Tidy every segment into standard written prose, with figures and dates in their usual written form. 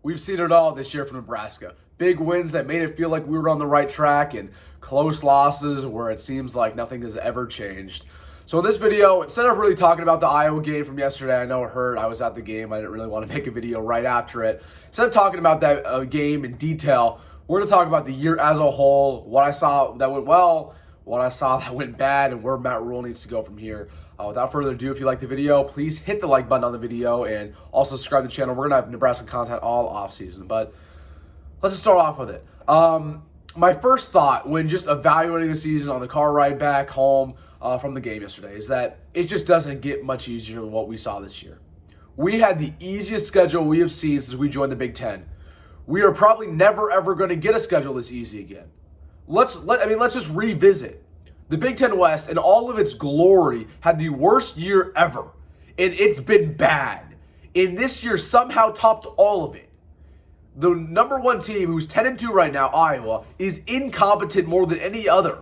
We've seen it all this year from Nebraska. Big wins that made it feel like we were on the right track, and close losses where it seems like nothing has ever changed. So in this video, instead of really talking about the Iowa game from yesterday, I know it hurt. I was at the game. I didn't really want to make a video right after it. Instead of talking about that game in detail, we're going to talk about the year as a whole, what I saw that went well, what I saw that went bad, and where Matt Rhule needs to go from here. Without further ado, if you like the video, please hit the like button on the video and also subscribe to the channel. We're going to have Nebraska content all offseason, but let's just start off with it. My first thought when just evaluating the season on the car ride back home from the game yesterday is that it just doesn't get much easier than what we saw this year. We had the easiest schedule we have seen since we joined the Big Ten. We are probably never, ever going to get a schedule this easy again. Let's just revisit. The Big Ten West, in all of its glory, had the worst year ever. And it's been bad. And this year somehow topped all of it. The number one team, who's 10-2 right now, Iowa, is incompetent more than any other.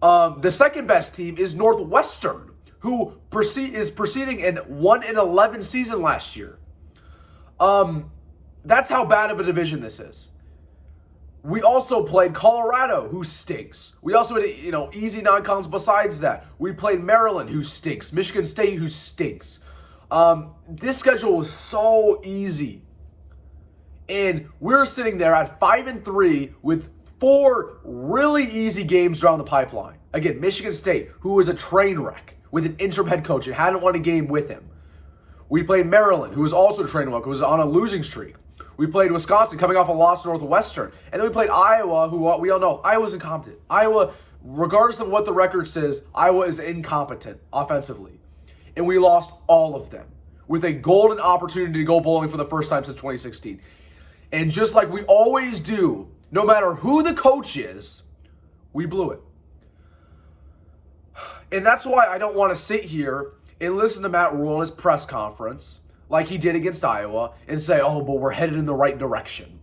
The second best team is Northwestern, who is proceeding in 1-11 season last year. That's how bad of a division this is. We also played Colorado, who stinks. We also had, easy non-cons besides that. We played Maryland, who stinks. Michigan State, who stinks. This schedule was so easy. And we're sitting there at 5-3 with 4 really easy games around the pipeline. Again, Michigan State, who was a train wreck with an interim head coach and hadn't won a game with him. We played Maryland, who was also a train wreck, who was on a losing streak. We played Wisconsin, coming off a loss to Northwestern. And then we played Iowa, who we all know, Iowa's incompetent. Iowa, regardless of what the record says, Iowa is incompetent offensively. And we lost all of them with a golden opportunity to go bowling for the first time since 2016. And just like we always do, no matter who the coach is, we blew it. And that's why I don't want to sit here and listen to Matt Rhule in his press conference like he did against Iowa and say, oh, but we're headed in the right direction.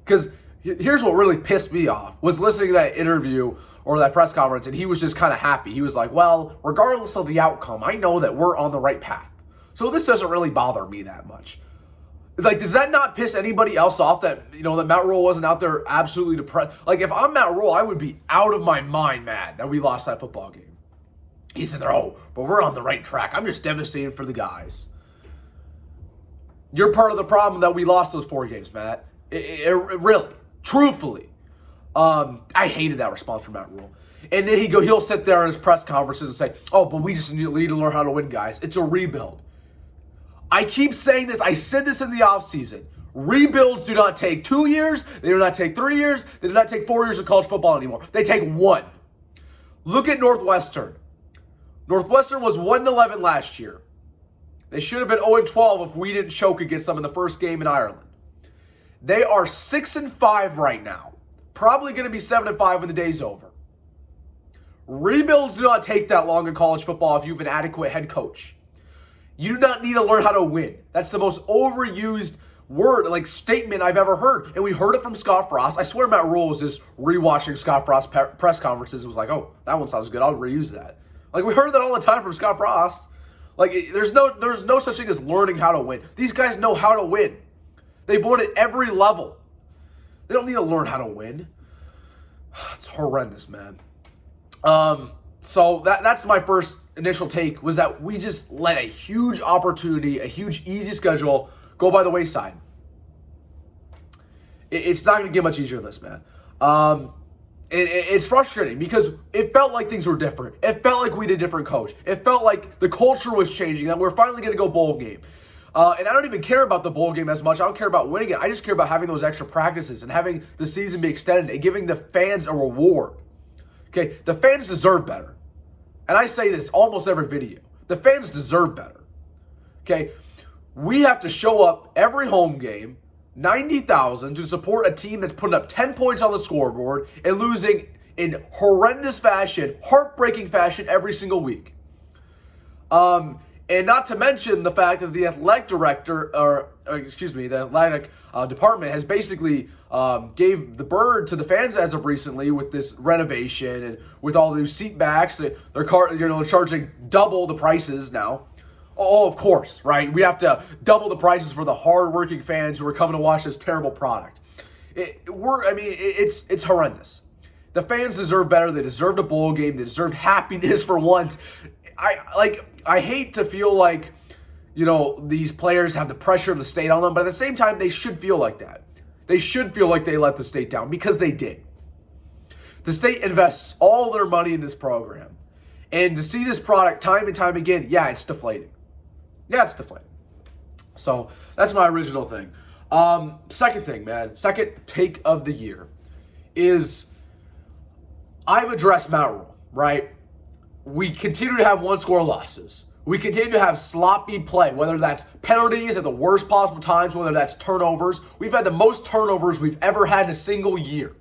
Because here's what really pissed me off, was listening to that interview or that press conference, and he was just kind of happy. He was like, well, regardless of the outcome, I know that we're on the right path. So this doesn't really bother me that much. Like, does that not piss anybody else off that, that Matt Rhule wasn't out there absolutely depressed? Like, if I'm Matt Rhule, I would be out of my mind mad that we lost that football game. He said, oh, but we're on the right track. I'm just devastated for the guys. You're part of the problem that we lost those 4 games, Matt. It really, truthfully. I hated that response from Matt Rhule. And then he'll sit there in his press conferences and say, oh, but we just need to learn how to win, guys. It's a rebuild. I keep saying this. I said this in the offseason. Rebuilds do not take 2 years. They do not take 3 years. They do not take 4 years of college football anymore. They take 1. Look at Northwestern. Northwestern was 1-11 last year. They should have been 0-12 if we didn't choke against them in the first game in Ireland. They are 6-5 right now. Probably going to be 7-5 when the day's over. Rebuilds do not take that long in college football if you have an adequate head coach. You do not need to learn how to win. That's the most overused word, statement I've ever heard. And we heard it from Scott Frost. I swear Matt Rhule was just rewatching Scott Frost press conferences and was like, oh, that one sounds good. I'll reuse that. We heard that all the time from Scott Frost. There's no such thing as learning how to win. These guys know how to win. They've won at every level. They don't need to learn how to win. It's horrendous, man. So that's my first initial take, was that we just let a huge opportunity, a huge easy schedule go by the wayside. It's not going to get much easier than this, man. It's frustrating because it felt like things were different. It felt like we had a different coach. It felt like the culture was changing, that we're finally going to go bowl game. And I don't even care about the bowl game as much. I don't care about winning it. I just care about having those extra practices and having the season be extended and giving the fans a reward. Okay, the fans deserve better. And I say this almost every video. The fans deserve better. Okay, we have to show up every home game, 90,000, to support a team that's putting up 10 points on the scoreboard and losing in horrendous fashion, heartbreaking fashion every single week. And not to mention the fact that the athletic director, the athletic department has basically gave the bird to the fans as of recently with this renovation and with all the new seat backs. They're charging double the prices now. Oh, of course, right? We have to double the prices for the hardworking fans who are coming to watch this terrible product. It's horrendous. The fans deserve better. They deserved a bowl game. They deserved happiness for once. I hate to feel like, these players have the pressure of the state on them, but at the same time, they should feel like that. They should feel like they let the state down because they did. The state invests all their money in this program. And to see this product time and time again, yeah, it's deflating. Yeah, it's deflating. So that's my original thing. Second thing, man, second take of the year is I've addressed Matt Rule, right? We continue to have one-score losses. We continue to have sloppy play, whether that's penalties at the worst possible times, whether that's turnovers. We've had the most turnovers we've ever had in a single year.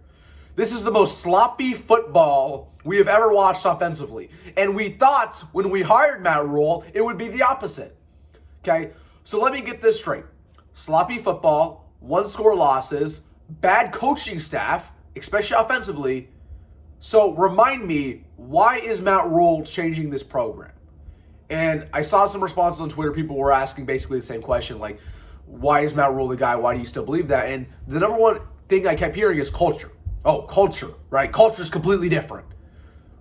This is the most sloppy football we have ever watched offensively. And we thought when we hired Matt Rule, it would be the opposite. Okay, so let me get this straight. Sloppy football, one-score losses, bad coaching staff, especially offensively. So remind me, why is Matt Rule changing this program? And I saw some responses on Twitter. People were asking basically the same question, like, why is Matt Rule the guy? Why do you still believe that? And the number one thing I kept hearing is culture. Oh, culture, right? Culture's completely different.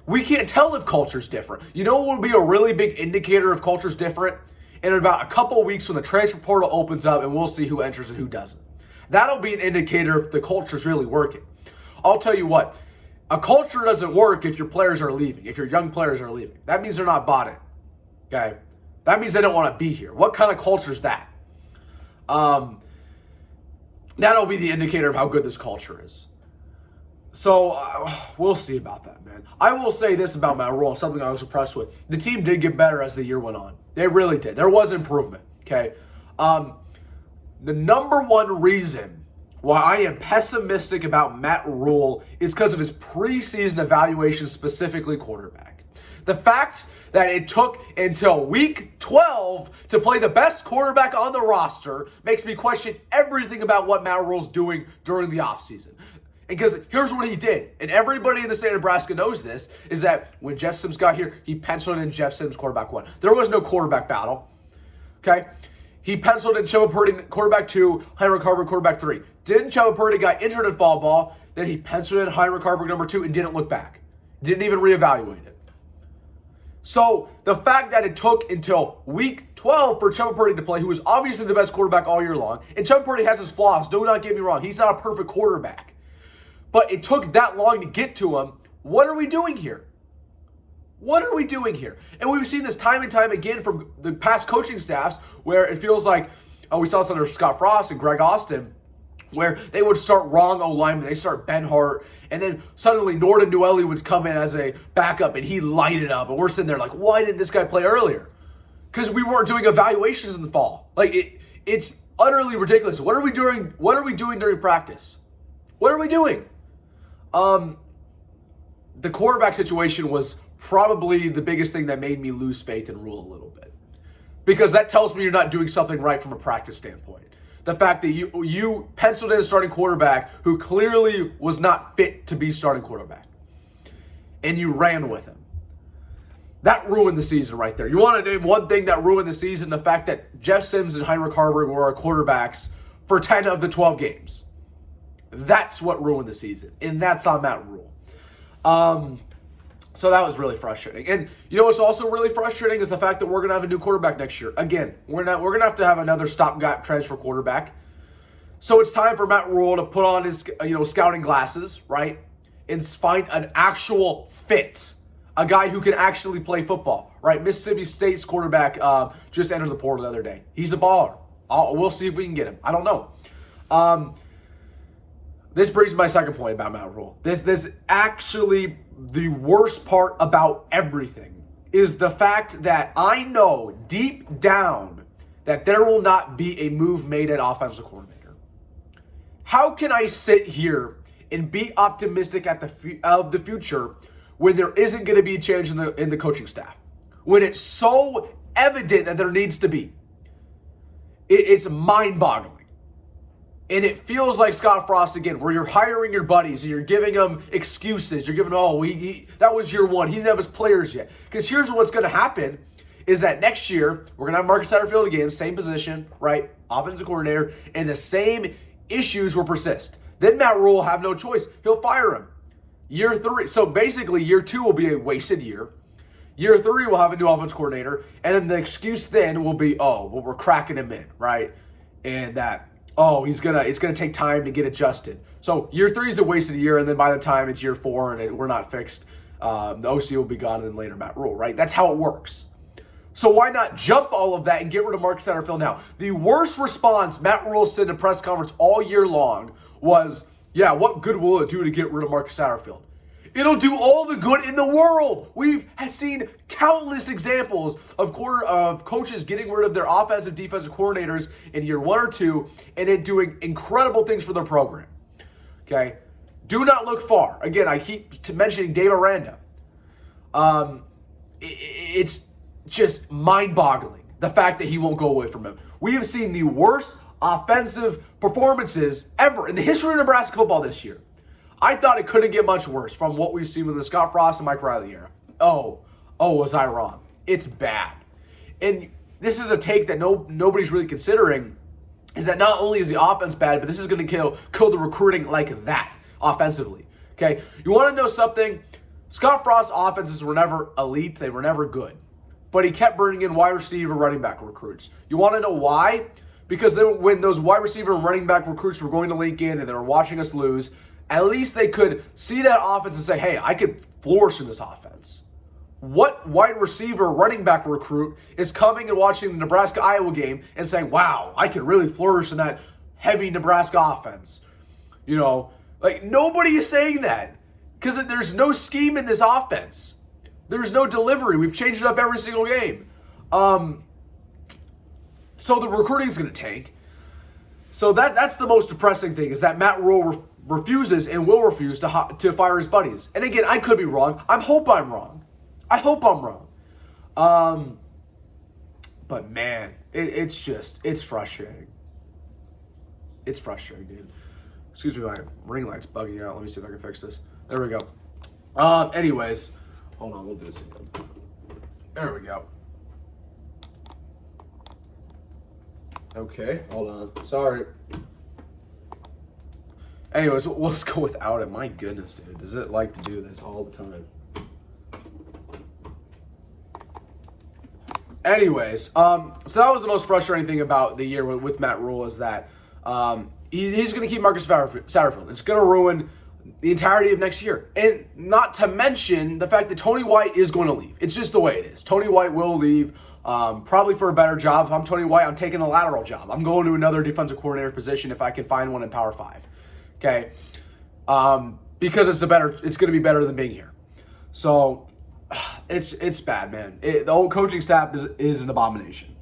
We can't tell if culture's different. You know what would be a really big indicator if culture's different? In about a couple of weeks when the transfer portal opens up and we'll see who enters and who doesn't. That'll be an indicator if the culture's really working. I'll tell you what, a culture doesn't work if your players are leaving, if your young players are leaving. That means they're not bought in, okay? That means they don't want to be here. What kind of culture is that? That'll be the indicator of how good this culture is. So we'll see about that, man. I will say this about Matt Rule, something I was impressed with. The team did get better as the year went on. They really did. There was improvement, okay? The number one reason why I am pessimistic about Matt Rule is because of his preseason evaluation, specifically quarterback. The fact that it took until week 12 to play the best quarterback on the roster makes me question everything about what Matt Rule's doing during the offseason. Because here's what he did, and everybody in the state of Nebraska knows this, is that when Jeff Sims got here, he penciled in Jeff Sims quarterback 1. There was no quarterback battle, okay? He penciled in Chubba Purdy quarterback 2, Heinrich Haarberg quarterback 3. Then Chubba Purdy got injured in fall ball, then he penciled in Heinrich Haarberg number 2 and didn't look back. Didn't even reevaluate it. So the fact that it took until week 12 for Chubba Purdy to play, who was obviously the best quarterback all year long, and Chubba Purdy has his flaws, do not get me wrong, he's not a perfect quarterback. But it took that long to get to him. What are we doing here? What are we doing here? And we've seen this time and time again from the past coaching staffs where it feels like, we saw this under Scott Frost and Greg Austin, where they would start wrong O-linemen. They start Ben Hart, and then suddenly Norton Newelli would come in as a backup and he lighted up. And we're sitting there like, why didn't this guy play earlier? Because we weren't doing evaluations in the fall. Like it's utterly ridiculous. What are we doing? What are we doing during practice? What are we doing? The quarterback situation was probably the biggest thing that made me lose faith in Rule a little bit. Because that tells me you're not doing something right from a practice standpoint. The fact that you penciled in a starting quarterback who clearly was not fit to be starting quarterback. And you ran with him. That ruined the season right there. You want to name one thing that ruined the season? The fact that Jeff Sims and Heinrich Haarberg were our quarterbacks for 10 of the 12 games. That's what ruined the season, and that's on Matt Rule. So that was really frustrating. And you know what's also really frustrating is the fact that we're going to have a new quarterback next year. Again, we're going to have another stopgap transfer quarterback. So it's time for Matt Rule to put on his scouting glasses, right, and find an actual fit, a guy who can actually play football, right? Mississippi State's quarterback just entered the portal the other day. He's a baller. We'll see if we can get him. I don't know. This brings my second point about Matt Rule. This actually the worst part about everything is the fact that I know deep down that there will not be a move made at offensive coordinator. How can I sit here and be optimistic of the future when there isn't going to be a change in the coaching staff? When it's so evident that there needs to be. It's mind-boggling. And it feels like Scott Frost again, where you're hiring your buddies and you're giving them excuses. You're giving, that was year one. He didn't have his players yet. Because here's what's going to happen is that next year we're going to have Marcus Satterfield again, same position, right? Offensive coordinator, and the same issues will persist. Then Matt Rule will have no choice. He'll fire him. Year 3. So basically, year 2 will be a wasted year. Year 3 will have a new offense coordinator, and then the excuse then will be, we're cracking him in, right? And that, it's gonna take time to get adjusted. So year 3 is a wasted year, and then by the time it's year 4 and we're not fixed, the OC will be gone, and then later Matt Rule, right? That's how it works. So why not jump all of that and get rid of Marcus Satterfield now? The worst response Matt Rule said in a press conference all year long was, what good will it do to get rid of Marcus Satterfield? It'll do all the good in the world. We've seen countless examples of coaches getting rid of their offensive, defensive coordinators in year 1 or 2 and it doing incredible things for their program. Okay? Do not look far. Again, I keep mentioning Dave Aranda. It's just mind-boggling, the fact that he won't go away from him. We have seen the worst offensive performances ever in the history of Nebraska football this year. I thought it couldn't get much worse from what we've seen with the Scott Frost and Mike Riley era. Was I wrong? It's bad. And this is a take that nobody's really considering, is that not only is the offense bad, but this is going to kill the recruiting like that offensively. Okay? You want to know something? Scott Frost's offenses were never elite. They were never good. But he kept bringing in wide receiver, running back recruits. You want to know why? Because when those wide receiver and running back recruits were going to Lincoln and they were watching us lose, at least they could see that offense and say, hey, I could flourish in this offense. What wide receiver, running back recruit is coming and watching the Nebraska-Iowa game and saying, wow, I could really flourish in that heavy Nebraska offense? Nobody is saying that because there's no scheme in this offense. There's no delivery. We've changed it up every single game. So the recruiting is going to tank. So that's the most depressing thing, is that Matt Rule refuses and will refuse to fire his buddies. And again, I could be wrong. I hope I'm wrong. But man, it's frustrating. It's frustrating, dude. Excuse me, my ring light's bugging out. Let me see if I can fix this. There we go. Anyways, hold on, we'll do this again. There we go. Okay, hold on. Sorry. Anyways, let's go without it. My goodness, dude. Does it like to do this all the time? Anyways, so that was the most frustrating thing about the year with Matt Rule, is that he's going to keep Marcus Satterfield. It's going to ruin the entirety of next year. And not to mention the fact that Tony White is going to leave. It's just the way it is. Tony White will leave. Probably for a better job. If I'm Tony White, I'm taking a lateral job. I'm going to another defensive coordinator position if I can find one in Power 5. Okay? Because it's going to be better than being here. So, it's bad, man. The whole coaching staff is an abomination.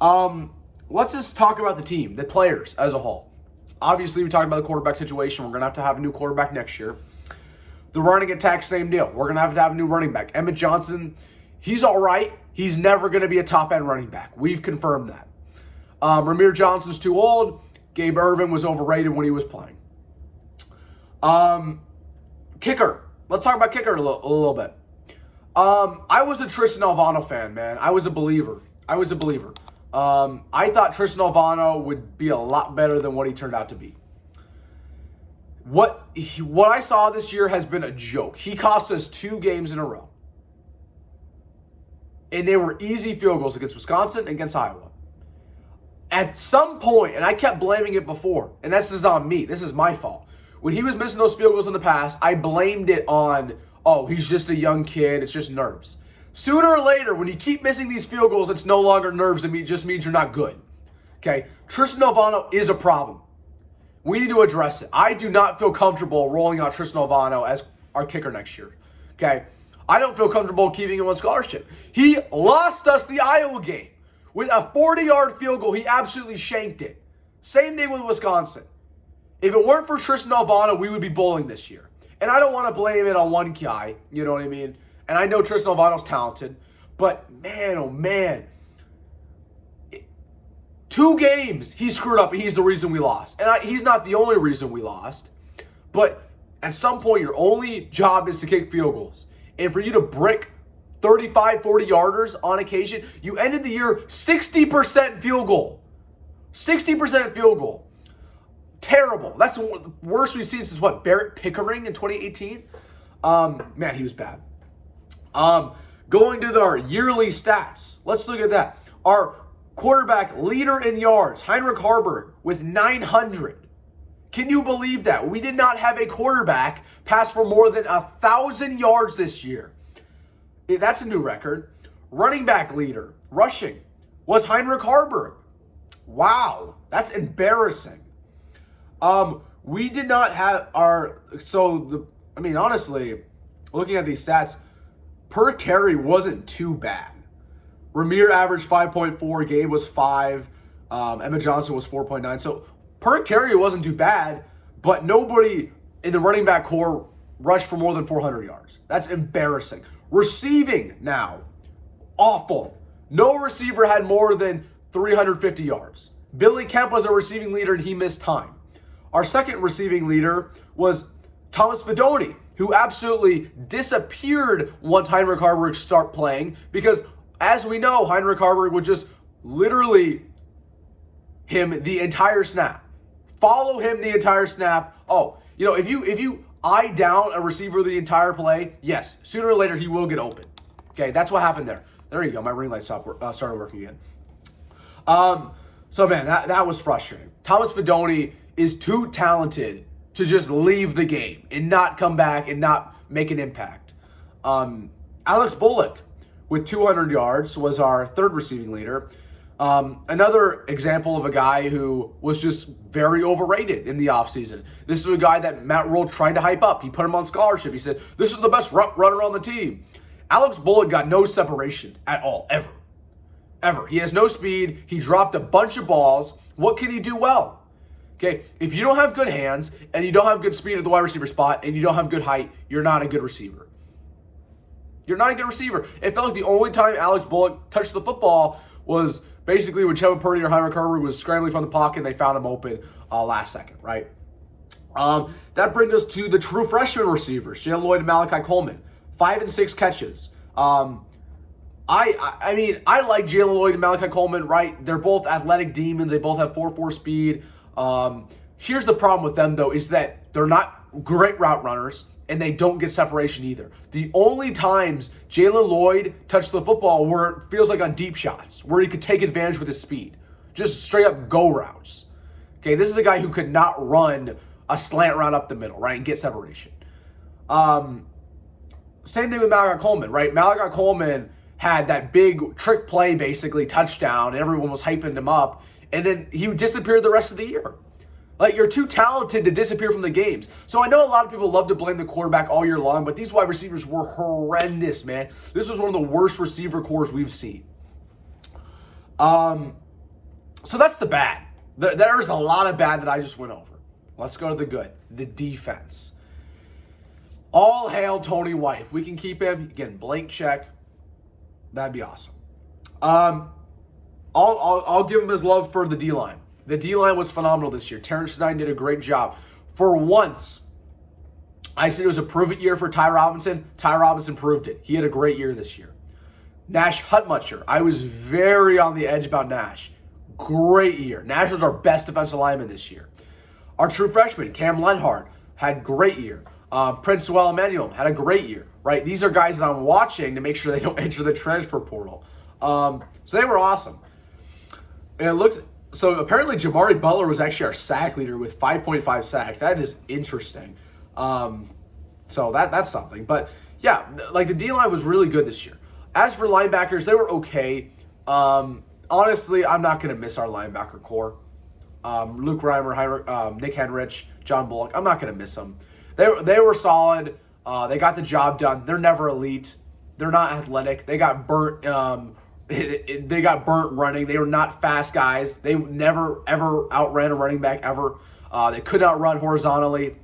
Let's just talk about the team, the players as a whole. Obviously, we talked about the quarterback situation. We're going to have a new quarterback next year. The running attack, same deal. We're going to have a new running back. Emmett Johnson, he's all right. He's never going to be a top-end running back. We've confirmed that. Ramir Johnson's too old. Gabe Irvin was overrated when he was playing. Kicker. Let's talk about kicker a little bit. I was a Tristan Alvano fan, man. I was a believer. I thought Tristan Alvano would be a lot better than what he turned out to be. What I saw this year has been a joke. He cost us 2 games in a row. And they were easy field goals against Wisconsin and against Iowa. At some point, and I kept blaming it before, and this is on me. This is my fault. When he was missing those field goals in the past, I blamed it on, he's just a young kid. It's just nerves. Sooner or later, when you keep missing these field goals, it's no longer nerves. It just means you're not good. Okay? Tristan Alvano is a problem. We need to address it. I do not feel comfortable rolling out Tristan Alvano as our kicker next year. Okay? I don't feel comfortable keeping him on scholarship. He lost us the Iowa game. With a 40-yard field goal, he absolutely shanked it. Same thing with Wisconsin. If it weren't for Tristan Alvano, we would be bowling this year. And I don't want to blame it on one guy, you know what I mean? And I know Tristan Alvano's talented, but man, oh man. 2 games he screwed up, and he's the reason we lost. And he's not the only reason we lost, but at some point, your only job is to kick field goals. And for you to brick 35, 40-yarders on occasion. You ended the year 60% field goal. 60% field goal. Terrible. That's the worst we've seen since what? Barrett Pickering in 2018? Man, he was bad. Going to our yearly stats. Let's look at that. Our quarterback leader in yards, Heinrich Haarberg, with 900. Can you believe that? We did not have a quarterback pass for more than 1,000 yards this year. That's a new record. Running back leader, rushing, was Heinrich Haarberg. Wow, that's embarrassing. We did not have honestly, looking at these stats, per carry wasn't too bad. Ramir averaged 5.4, Gabe was 5, Emma Johnson was 4.9. So per carry wasn't too bad, but nobody in the running back core rushed for more than 400 yards. That's embarrassing. Receiving now, awful. No receiver had more than 350 yards. Billy Kemp was a receiving leader and he missed time. Our second receiving leader was Thomas Fidone, who absolutely disappeared once Heinrich Haarberg started playing, because as we know, Heinrich Haarberg would just literally him the entire snap. Follow him the entire snap. Oh, if you eye down a receiver the entire play, yes, sooner or later he will get open. Okay, that's what happened there. There you go. My ring light started working again. So man, that was frustrating. Thomas Fidone is too talented to just leave the game and not come back and not make an impact. Alex Bullock with 200 yards was our third receiving leader. Another example of a guy who was just very overrated in the offseason. This is a guy that Matt Rule tried to hype up. He put him on scholarship. He said, this is the best runner on the team. Alex Bullock got no separation at all, ever. Ever. He has no speed. He dropped a bunch of balls. What can he do well? Okay, if you don't have good hands and you don't have good speed at the wide receiver spot and you don't have good height, you're not a good receiver. You're not a good receiver. It felt like the only time Alex Bullock touched the football was basically when Kevin Purdy or Heinrich Haarberg was scrambling from the pocket and they found him open last second, right? That brings us to the true freshman receivers, Jalen Lloyd and Malachi Coleman. 5 and 6 catches. I like Jalen Lloyd and Malachi Coleman, right? They're both athletic demons. They both have 4.4 speed. Here's the problem with them, though, is that they're not great route runners, and they don't get separation either. The only times Jalen Lloyd touched the football where it feels like on deep shots, where he could take advantage with his speed. Just straight up go routes. Okay, this is a guy who could not run a slant route up the middle, right, and get separation. Same thing with Malachi Coleman, right? Malachi Coleman had that big trick play, basically, touchdown, and everyone was hyping him up, and then he disappeared the rest of the year. Like, you're too talented to disappear from the games. So I know a lot of people love to blame the quarterback all year long, but these wide receivers were horrendous, man. This was one of the worst receiver cores we've seen. So that's the bad. There's a lot of bad that I just went over. Let's go to the good. The defense. All hail Tony White. If we can keep him, again, blank check, that'd be awesome. I'll give him his love for the D-line. The D-line was phenomenal this year. Terrence Stein did a great job. For once, I said it was a prove-it year for Ty Robinson. Ty Robinson proved it. He had a great year this year. Nash Hutmutcher. I was very on the edge about Nash. Great year. Nash was our best defensive lineman this year. Our true freshman, Cam Lenhart, had a great year. Prince Well Emmanuel had a great year, right? These are guys that I'm watching to make sure they don't enter the transfer portal. So they were awesome. And so apparently Jamari Butler was actually our sack leader with 5.5 sacks. That is interesting. So that's something. But yeah, like the D-line was really good this year. As for linebackers, they were okay. Honestly, I'm not going to miss our linebacker core. Luke Reimer, Nick Henrich, John Bullock. I'm not going to miss them. They were solid. They got the job done. They're never elite. They're not athletic. They got burnt. They got burnt running. They were not fast guys. They never ever outran a running back ever. They could not run horizontally.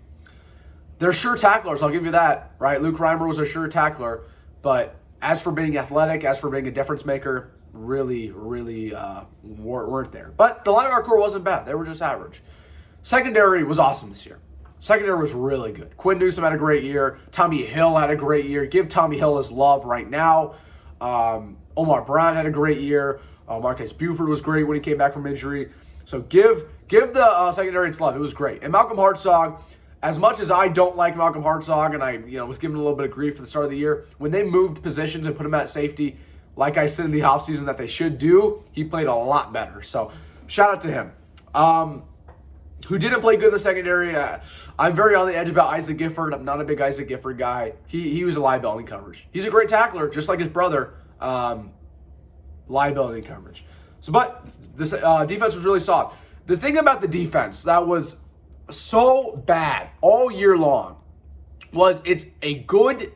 They're sure tacklers. I'll give you that. Right? Luke Reimer was a sure tackler. But as for being athletic, as for being a difference maker, really weren't there. But the linebacker core wasn't bad. They were just average. Secondary was awesome this year. Secondary was really good. Quinn Newsome had a great year. Tommy Hill had a great year. Give Tommy Hill his love right now. Omar Brown had a great year. Marcus Buford was great when he came back from injury. So give the secondary its love. It was great. And Malcolm Hartzog, as much as I don't like Malcolm Hartzog, and I was giving him a little bit of grief at the start of the year, when they moved positions and put him at safety, like I said in the offseason that they should do, he played a lot better. So shout out to him. Who didn't play good in the secondary? I'm very on the edge about Isaac Gifford. I'm not a big Isaac Gifford guy. He was a liability coverage. He's a great tackler, just like his brother. Liability coverage. But this defense was really solid. The thing about the defense that was so bad all year long was it's a good,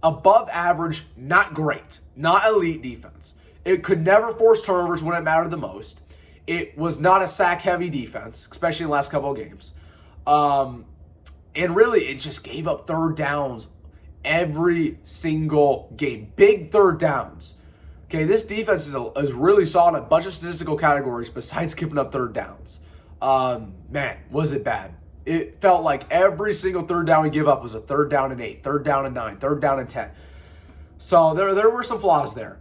above average, not great, not elite defense. It could never force turnovers when it mattered the most. It was not a sack-heavy defense, especially in the last couple of games. And really, it just gave up third downs every single game. Big third downs. Okay, this defense is really solid in a bunch of statistical categories besides giving up third downs. Man, was it bad. It felt like every single third down we give up was a 3rd down and 8, 3rd down and 9, 3rd down and 10. So there were some flaws there.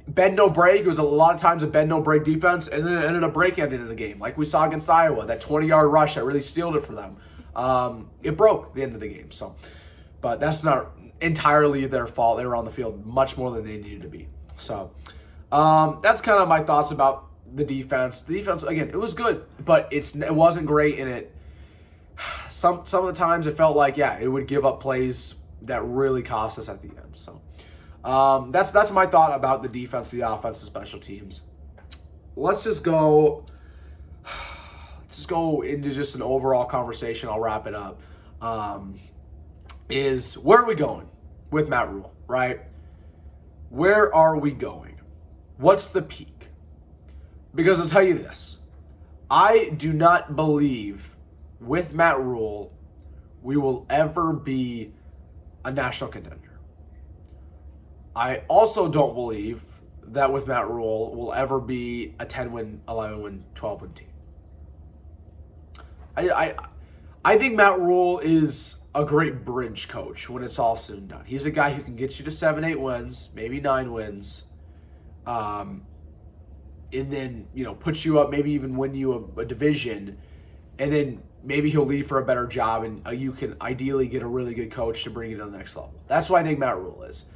Bend no break. It was a lot of times a bend no break defense, and then it ended up breaking at the end of the game, like we saw against Iowa. That 20-yard rush that really sealed it for them. It broke at the end of the game. But that's not entirely their fault. They were on the field much more than they needed to be. So that's kind of my thoughts about the defense. The defense, again, it was good, but it wasn't great. And it some of the times it felt like it would give up plays that really cost us at the end. So. That's my thought about the defense, the offense, the special teams. Let's just go into just an overall conversation. I'll wrap it up. Is where are we going with Matt Rule, right? Where are we going? What's the peak? Because I'll tell you this. I do not believe with Matt Rule we will ever be a national contender. I also don't believe that with Matt Rule we'll ever be a 10-win, 11-win, 12-win team. I think Matt Rule is a great bridge coach when it's all said and done. He's a guy who can get you to 7, 8 wins, maybe 9 wins, and then put you up, maybe even win you a division, and then maybe he'll leave for a better job, and you can ideally get a really good coach to bring you to the next level. That's what I think Matt Rule is.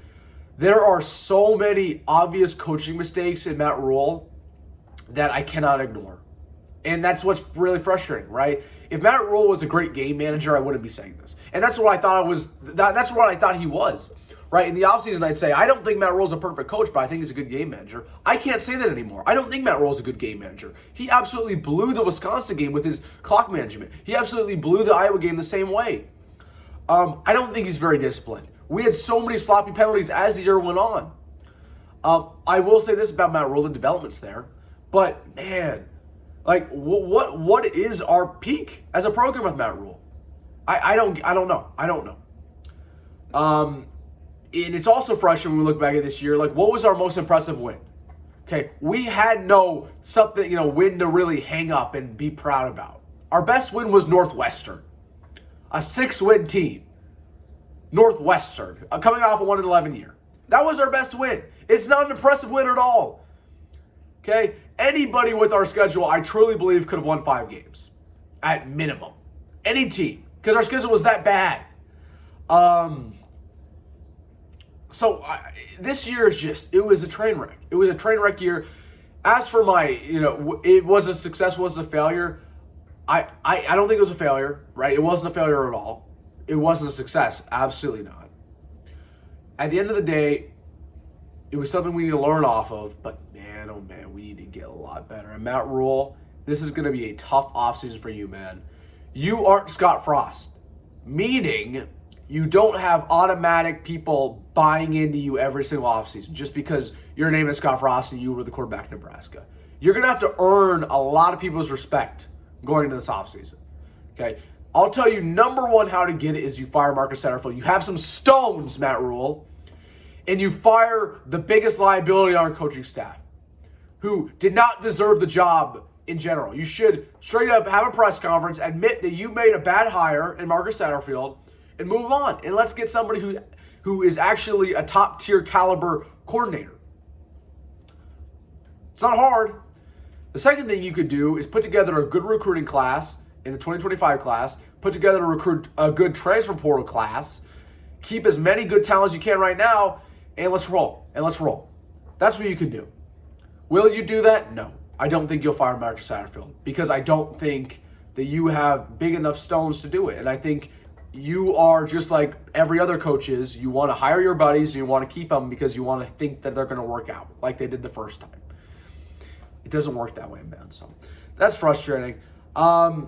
There are so many obvious coaching mistakes in Matt Rule that I cannot ignore. And that's what's really frustrating, right? If Matt Rule was a great game manager, I wouldn't be saying this. And that's what I thought that's what I thought he was, right? In the offseason, I'd say, I don't think Matt Rule's a perfect coach, but I think he's a good game manager. I can't say that anymore. I don't think Matt Rule's a good game manager. He absolutely blew the Wisconsin game with his clock management. He absolutely blew the Iowa game the same way. I don't think he's very disciplined. We had so many sloppy penalties as the year went on. I will say this about Matt Rule, the development's there. But, man, like, what is our peak as a program with Matt Rule? I don't know. And it's also frustrating when we look back at this year. Like, what was our most impressive win? Okay, we had no win to really hang up and be proud about. Our best win was Northwestern, a 6-win team. Northwestern, coming off a 1-11 year. That was our best win. It's not an impressive win at all. Okay? Anybody with our schedule, I truly believe, could have won 5 games. At minimum. Any team. Because our schedule was that bad. This year it was a train wreck. It was a train wreck year. As for it was a success, was a failure. I don't think it was a failure, right? It wasn't a failure at all. It wasn't a success. Absolutely not. At the end of the day, it was something we need to learn off of, but man, oh man, we need to get a lot better. And Matt Rule, this is going to be a tough offseason for you, man. You aren't Scott Frost, meaning you don't have automatic people buying into you every single offseason just because your name is Scott Frost and you were the quarterback in Nebraska. You're going to have to earn a lot of people's respect going into this offseason, okay? I'll tell you, number one, how to get it is you fire Marcus Satterfield. You have some stones, Matt Rule, and you fire the biggest liability on our coaching staff, who did not deserve the job in general. You should straight up have a press conference, admit that you made a bad hire in Marcus Satterfield, and move on. And let's get somebody who is actually a top-tier caliber coordinator. It's not hard. The second thing you could do is put together a good recruiting class in the 2025 class, put together a good transfer portal class, keep as many good talents as you can right now, and let's roll. That's what you can do. Will you do that? No. I don't think you'll fire Marcus Satterfield because I don't think that you have big enough stones to do it. And I think you are just like every other coach is. You want to hire your buddies and you want to keep them because you want to think that they're going to work out like they did the first time. It doesn't work that way, man. So that's frustrating. I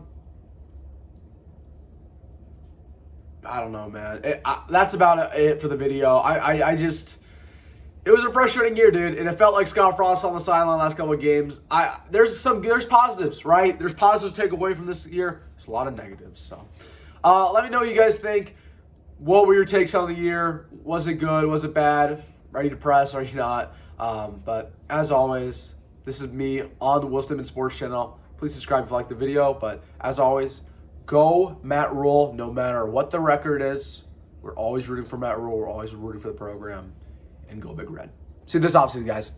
don't know, man. That's about it for the video. It was a frustrating year, dude, and it felt like Scott Frost on the sideline last couple of games. There's positives, right? There's positives to take away from this year. There's a lot of negatives. So, let me know what you guys think. What were your takes on the year? Was it good? Was it bad? Are you depressed? Are you not? But as always, this is me on the Will Stimman Sports Channel. Please subscribe if you like the video. But as always, go Matt Rule. No matter what the record is, we're always rooting for Matt Rule. We're always rooting for the program. And go Big Red. See you this offseason, guys.